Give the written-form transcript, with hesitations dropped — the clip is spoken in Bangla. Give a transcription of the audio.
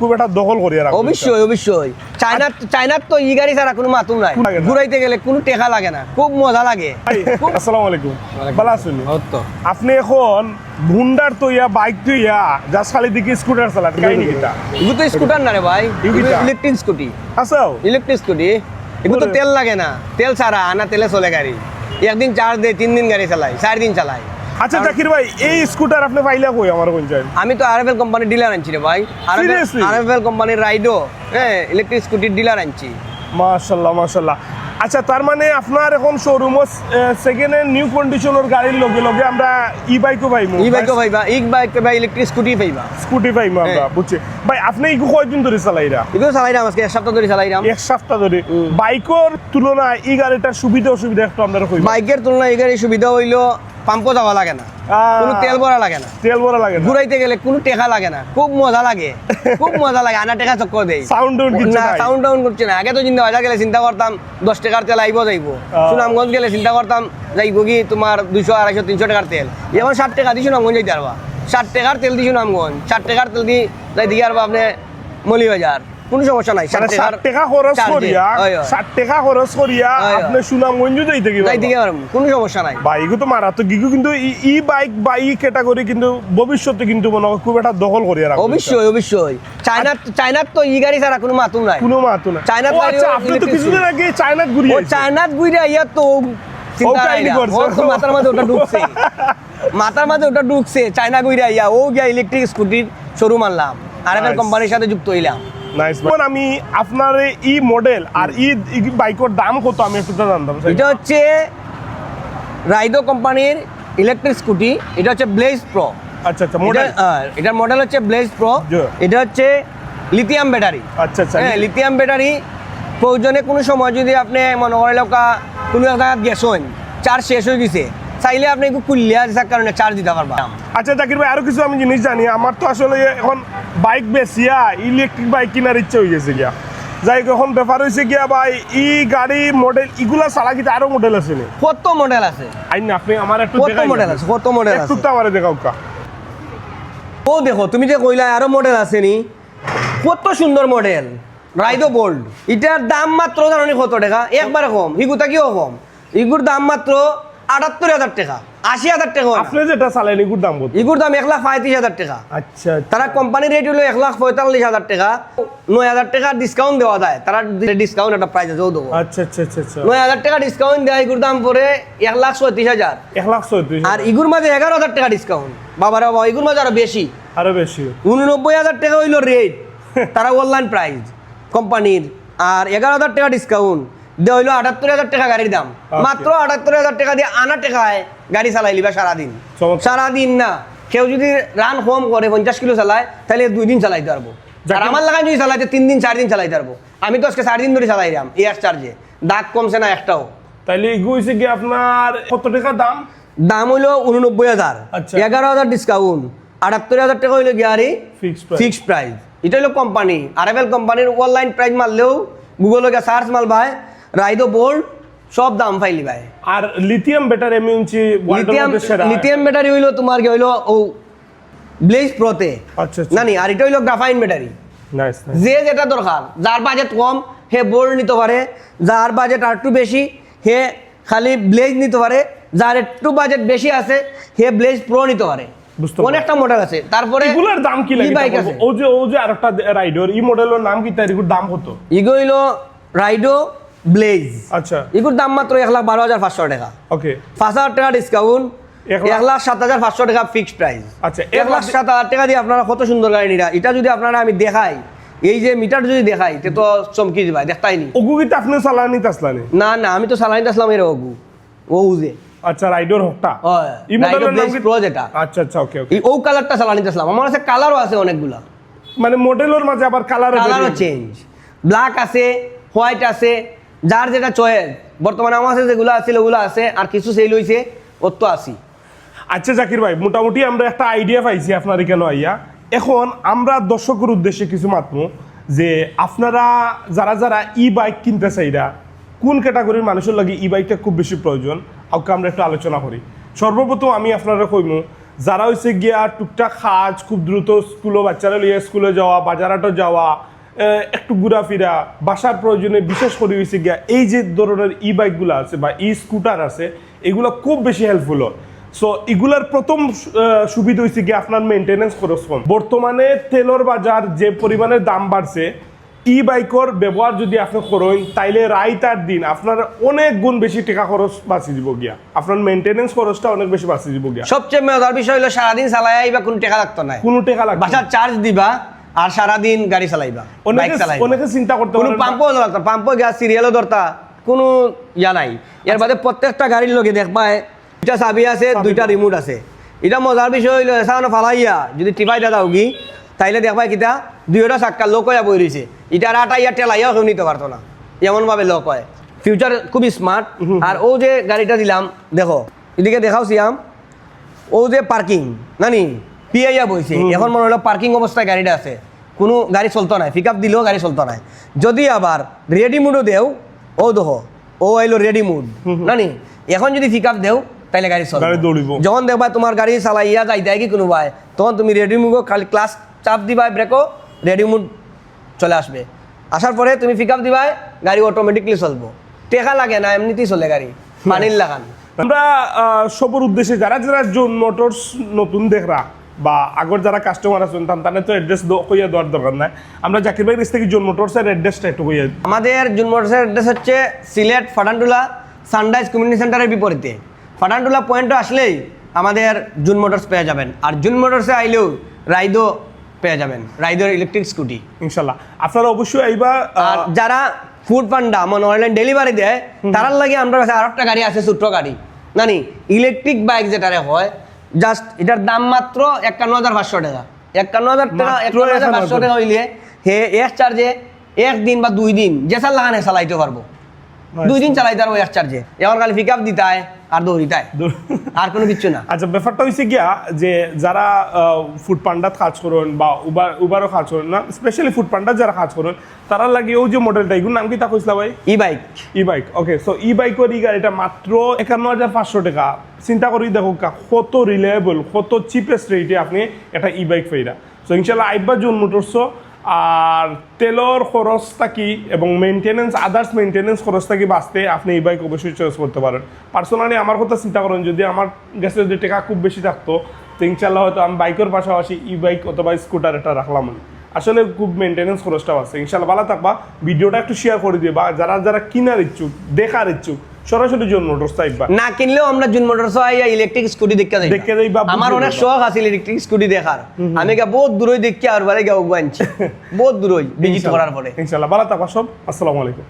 খুব একটা দখল করি আর অবশ্যই অবশ্যই চায়নার তো ই গাড়ি ছাড়া কোনো মাতুম নাই, ঘুরাইতে গেলে কোনো টেকা লাগে না, খুব মজা লাগে। আসসালামু আলাইকুম, ভালো আছেন? আপনি এখন ভুন্ডার তো বাইক তো যা সালি দিকে স্কুটার চালান কাহিনী কিটা? এগুলো তো স্কুটার না রে ভাই, ইলেকট্রিক স্কুটি। আচ্ছা, ইলেকট্রিক স্কুটি এগুলো তো তেল লাগে না, তেল ছাড়া আনা তেলে চলে গাড়ি। একদিন চার্জ দেয়, 3 দিন গাড়ি চালাই, 4 দিন চালাই। আচ্ছা জাকির ভাই, এই স্কুটার আপনি পাইলা কই আমার কোন জায়গায়? আমি তো আরএফএল কোম্পানির ডিলার আনছি রে ভাই, আরএফএল কোম্পানির রাইডো, হ্যাঁ, ইলেকট্রিক স্কুটির ডিলার আনছি। মাশাআল্লাহ মাশাআল্লাহ। আচ্ছা, তার মানে আপনার এখন শোরুম সেকেন্ড হ্যান্ড নিউ কন্ডিশনের গাড়ির লগে লগে আমরা ই বাইকও পাইমু, ইলেকট্রিক স্কুটি পাইবা, স্কুটি পাইমু আমরা, বুঝছি ভাই। আপনি ইগো কয়দিন ধরে চালাইরা? ইগো চালাইরাম আজকে 1 সপ্তাহ ধরে চালাইরাম। 1 সপ্তাহ ধরে। বাইকের তুলনায় এই গাড়িটার সুবিধা অসুবিধা একটু আমরা কই। বাইকের তুলনায় এই গাড়ির সুবিধা হইলো পাম্পও যাওয়া লাগে না, কোনো তেল ভরা লাগে না, ঘুরাইতে গেলে কোনো টেকা লাগে না, খুব মজা লাগে, খুব মজা লাগে। আনা টেকা চক্কর দেই, সাউন্ড ডাউন করছে না। আগে তো চিন্তা বাজার গেলে চিন্তা করতাম 10 টাকার তেল আইব যাইব, সুনামগঞ্জ গেলে চিন্তা করতাম যাইব কি তোমার 200 250 300 টাকার তেল। এখন 60 টাকা দিয়ে সুনামগঞ্জ যাইতে পারবা, 60 টাকার তেল দিয়ে সুনামগঞ্জ, 60 টাকার তেল দিয়ে যাই দিকে পারবা আপনি মৌলভীবাজার, কোনো সমস্যা নাই। 60 টাকা খরচ করিয়া আপনি সুনামগঞ্জ যাইতে পারবেন, কোনো সমস্যা নাই। বাইকও তো মারাত্মক গিগু, কিন্তু ই বাইক বা ই ক্যাটাগরি কিন্তু ভবিষ্যতে কিন্তু মনে হয় খুব একটা দখল করিয়া রাখবে। অবশ্যই অবশ্যই। চায়নার তো ই গাড়ি ছাড়া কোনো মাতুম নাই, কোনো মাতুম নাই। চায়নার গাড়ি আপনি তো কিছুদিন আগে চায়নাত ঘুরিয়ে আইয়া তো চিন্তা নাই না, মাথার মাঝে ওটা ঢুকছে, চায়না ঘুরে আইয়া ও গিয়া ইলেকট্রিক স্কুটির শোরুম আনলাম, আরএফএল কোম্পানির সাথে যুক্ত হইলাম। আমি আপনার ই মডেল আর ই বাইকের দাম কত আমি একটু জানতাম। এটা হচ্ছে রাইডো কোম্পানির ইলেকট্রিক স্কুটি, এটা হচ্ছে ব্লেজ প্রো। আচ্ছা আচ্ছা, মডেল এটার মডেল হচ্ছে ব্লেজ প্রো। এটা হচ্ছে লিথিয়াম ব্যাটারি। আচ্ছা আচ্ছা, হ্যাঁ, লিথিয়াম ব্যাটারি। প্রয়োজনে কোনো সময় যদি আপনি মনে করেন কোনো জায়গায় গেছেন, চার্জ শেষ হয়ে গেছে, চাইলে আপনি একটু কুলিয়া যার কারণে চার্জ দিতে পারবেন। আচ্ছা জাকির ভাই, আরো কিছু আমি জিনিস জানি। আমার তো আসলে এখন বাইক বেশিয়া ইলেকট্রিক বাইক কেনার ইচ্ছা হয়ে গেছে গিয়া, যাই এখন ব্যাপার হয়েছে গিয়া ভাই, ই গাড়ি মডেল ইগুলা ছাড়া কিন্তু আরো মডেল আছে নি? কত মডেল আছে আই না, আপনি আমার একটু কত মডেল আছে, কত মডেল আছে একটু আমারে দেখাও কা। ও দেখো, তুমি যে কইলা আরো মডেল আছে নি, কত সুন্দর মডেল। রাইডো বোল্ড, এটার দাম মাত্র জানি কত টাকা? একবারে কম, ইগুতা কিও কম। ইগুর দাম মাত্র 78,000 টাকা, 80,000 টাকা। আপনি যেটা চালান ইগুর দাম কত? ইগুর দাম 1,35,000 টাকা। আচ্ছা, তারা কোম্পানির রেট হলো 1,45,000 টাকা, 9,000 টাকা ডিসকাউন্ট দেওয়া যায়, তারা ডিসকাউন্ট একটা প্রাইস আছে, ও দেবো। আচ্ছা আচ্ছা আচ্ছা, 9,000 টাকা ডিসকাউন্ট দেয়, ইগুর দাম পরে 1,36,000। 1,36,000। আর ইগুর মাঝে 11,000 টাকা ডিসকাউন্ট। বাবারা বাবা, ইগুর মাঝে আরো বেশি, 89,000 টাকা হইলো রেট, তারা অনলাইন প্রাইস কোম্পানির। আর 11,000 টাকা ডিসকাউন্ট দেওয়া হইলো 78,000 টাকা গাড়ির দাম। মাত্র 78,000 টাকা দিয়ে আনা টাকায় গাড়ি চালাইলি বা সারাদিন না। কেউ যদি রান হোম করে 50 কিলো চালায়, তাহলে 2 দিন চালাইতে পারবো। আর আমার লাগায় যদি চালাইতে 3 দিন 4 দিন চালাইতে পারবো। আমি তো আজকে 4 দিন ধরে চালাইলাম এয়ার চার্জে, দাগ কমছে না একটাও। তাইলে এগু হইছে কি আপনার কত টাকা দাম? দাম হইলো 89,000। 11,000 ডিসকাউন্ট, 78,000 টাকা হইলো গাড়ি ফিক্সড প্রাইস। এটা হলো কোম্পানি আরএফএল কোম্পানির অনলাইন প্রাইস। মারলেও গুগলে গিয়ে সার্চ মাল ভাই, রাইডো বোল্ড সব দাম ফাইলি ভাই। আর লিথিয়াম ব্যাটারি আমি উনছি, লিথিয়াম ব্যাটারি হইলো তোমার কি হইলো ও ব্লেজ প্রোতে। আচ্ছা নানি, আর এটা হইলো গ্রাফাইন ব্যাটারি। নাইস। যে যেটা দরকার, যার বাজেট কম হে বোল্ড নিতে পারে, যার বাজেট আর একটু বেশি হে খালি ব্লেজ নিতে পারে, যার একটু বাজেট বেশি আছে হে ব্লেজ প্রো নিতে পারে। অনেকটা মডেল আছে। তারপরে এগুলোর দাম কি লাগে? ও যে আরেকটা রাইডর ই মডেলের নাম কি, তার দাম কত? ইগো হইলো রাইডো ব্লেজ। আচ্ছা, এগুলোর দাম মাত্র 1,12,500 টাকা। ওকে, 5,000 টাকা ডিসকাউন্ট, 1,07,500 টাকা ফিক্সড প্রাইস। আচ্ছা, 1,07,000 টাকা দিয়ে আপনারা কত সুন্দর গাড়ি নিরা। এটা যদি আপনারা আমি দেখাই, এই যে মিটার যদি দেখাই, তে তো চমকি যাবে, দেখতাইনি। ওগু কি আপনি চালানি তাসলানি? না না, আমি তো চালানি আসলাম এর ওগু ও যে। আচ্ছা, রাইডর হকটা এই মডেলের নাম কি? প্রো যেটা। আচ্ছা আচ্ছা, ওকে ওকে। এই ও কালারটা চালানি আসলাম। আমার কাছে কালারও আছে অনেকগুলা, মানে মডেলের মাঝে আবার কালারও চেঞ্জ, ব্ল্যাক আছে, হোয়াইট আছে, যার যেটা চয়েস। বর্তমানে আমার কাছে যেগুলো আছে ওগুলো আছে, আর কিছু সেল হইছে ওর তো আসি। আচ্ছা জাকির ভাই, মোটামুটি আমরা একটা আইডিয়া পাইছি আপনার কেন আইয়া। এখন আমরা দর্শকের উদ্দেশ্যে কিছু মাত্র যে আপনারা যারা যারা ই বাইক কিনতে চাইরা, কোন ক্যাটাগরির মানুষের লাগে ই বাইকটা খুব বেশি প্রয়োজন, ওকে আমরা একটু আলোচনা করি। সর্বপ্রথম আমি আপনারা কইমু যারা হয়েছে গিয়া টুকটাক কাজ খুব দ্রুত স্কুলে বাচ্চারা লিয়ে স্কুলে যাওয়া বাজারাটো যাওয়া একটু ঘোরাফেরা বাসার প্রয়োজনে বিশেষ করে হয়েছে গিয়া এই যে ধরনের ই বাইকগুলো আছে বা ই স্কুটার আছে এগুলো খুব বেশি হেল্পফুল হয়। সো এগুলার প্রথম সুবিধা হয়েছে গিয়ে আপনার মেনটেনেন্স খরচ কম। বর্তমানে তেলের বাজার যে পরিমাণে দাম বাড়ছে ই বাইকর ব্যবহার যদি আপনি করেন তাইলে রাইতার দিন আপনার অনেক গুণ বেশি টাকা খরচ বাঁচিয়ে দিব গিয়া, আপনার মেনটেনেন্স খরচটা অনেক বেশি বাঁচিয়ে দিব গিয়া। সবচেয়ে মজার বিষয় হলো সারাদিন চালাই আইবা কোনো টাকা লাগতো না, কোনো টাকা লাগবে বাসার চার্জ দিবা আর সারাদিন গাড়ি চালাইবা, বাইক চালাইবা। অনেকে চিন্তা করতে কোনো পাম্পও লাগতো, পাম্পও গ্যাস সিরিয়ালও ধরতা, কোনো ইয়া নাই। এর বাদে প্রত্যেকটা গাড়ির লগে দেখবায় দুইটা চাবি আছে, দুইটা রিমোট আছে। এটা মজার বিষয় হইলো এসানো ফালাইয়া যদি টিপাইটা দাও কি তাইলে দেখবাই কিতা দুইটা চাক্কা লোক হইয়া বই রয়েছে, এটা আর আটা ইয়া টেলাইয়াও কেউ নিতে পারতো না, এমনভাবে লোক হয়। ফিউচার খুবই স্মার্ট। আর ও যে গাড়িটা দিলাম দেখো এদিকে দেখাও সিয়াম, ও যে পার্কিং নানি পিয়াইয়া বইছে, এখন মনে হলো পার্কিং অবস্থায় গাড়িটা আছে, কোনো গাড়ি চলতো না, পিক আপ দিলেও গাড়ি চলতো না। যদি আবার রেডি মুডও দেও ও দেখো ও আইলো রেডি মুড নানি, এখন যদি পিক আপ দেও তাইলে গাড়ি চলবে, যখন দেখবা তোমার গাড়ি চালাইয়া যাইতে কি কোনো ভাই তখন তুমি রেডি মুডও খালি ক্লাস চাপ দিবা ব্রেকও রেডি মুড চলে আসবে, আসার পরে তুমি পিক আপ দিবা গাড়ি অটোমেটিকলি চলবো, টেকা লাগে না এমনিতেই চলে গাড়ি, পানির লাগান। আমরা সবর উদ্দেশ্যে যারা যারা জোন মোটরস নতুন দেখরা বা আগর যারা কাস্টমার আছেন তাদের তো অ্যাড্রেস কইয়া দেওয়ার দরকার নাই, আমরা জাকির ভাই কাছ থেকে জোন মোটরসের অ্যাড্রেসটা একটু কইয়া। আমাদের জুন মোটরসের অ্যাড্রেস হচ্ছে সিলেট ফাটানটুলা সানরাইজ কমিউনিটি সেন্টারের বিপরীতে। ফাটানটুলা পয়েন্টে আসলেই আমাদের জুন মোটরস পেয়ে যাবেন, আর জুন মোটরসে আইলেও রাইদো পেয়ে যাবেন, রাইদোর ইলেকট্রিক স্কুটি ইনশাল্লাহ। আপনারা অবশ্যই আইবা। আর যারা ফুড পান্ডা মানে অনলাইন ডেলিভারি দেয় তারার লাগে আমরা কাছে আর একটা গাড়ি আছে, ছোট্ট গাড়ি নানি ইলেকট্রিক বাইক যেটারে হয়, জাস্ট এটার দাম মাত্র 51,500 টাকা, 51,500 টাকা হইলে হে এক চার্জে একদিন বা 2 দিন যেসা লাগানে চালাইতে পারবো, 2 দিন চালাইতে পারবো এক চার্জে, এখন খালি পিক আপ দিতায় আর দৌড়িতায়, আর কোনো কিছু না। আচ্ছা ব্যাপারটা হয়েছে গিয়া যে যারা ফুড পান্ডাত কাজ করেন বা উবারও কাজ করেন না, স্পেশালি ফুড পান্ডাত যারা কাজ করেন তারা লাগে ও যে মডেলটা এগুলো নাম কি তা কইছিলা ভাই? ই বাইক। ই বাইক, ওকে। সো ই বাইকের এই গাড়িটা মাত্র 51,500 টাকা। চিন্তা করি দেখো কত রিলায়েবল, কত চিপেস্ট রেটে আপনি একটা ই বাইক পাইরা। সো ইনশাল্লাহ আইবা জোন মোটরসও। আর তেলর খরচ থাকি এবং মেনটেনেন্স আদার্স মেনটেনেন্স খরচ থাকি বাঁচতে আপনি এই বাইক অবশ্যই চয়েস করতে পারেন। পার্সোনালি আমার কথা চিন্তা করেন, যদি আমার কাছে যদি টাকা খুব বেশি থাকতো তো ইনশাল্লাহ হয়তো আমি বাইকের পাশাপাশি ই বাইক অথবা স্কুটার এটা রাখলাম। আসলে খুব মেনটেনেন্স খরচটাও আছে। ইনশাল্লাহ ভালো থাকবা, ভিডিওটা একটু শেয়ার করে দিবা। যারা যারা কিনার ইচ্ছুক দেখার ইচ্ছুক সরাসরি জুন মোটরস আইবা, না কিনলেও আমরা জুন মোটরস আইয়া ইলেকট্রিক স্কুটি দেখতে যাই। আমার অনেক শখ আছে ইলেকট্রিক স্কুটি দেখার, আমি বহুত দূরই দেখি আর বারে গাও আনছি বহুত দূরই ভিজিট করার পরে। ইনশাআল্লাহ ভালো থাকবা সব। আসসালামু আলাইকুম।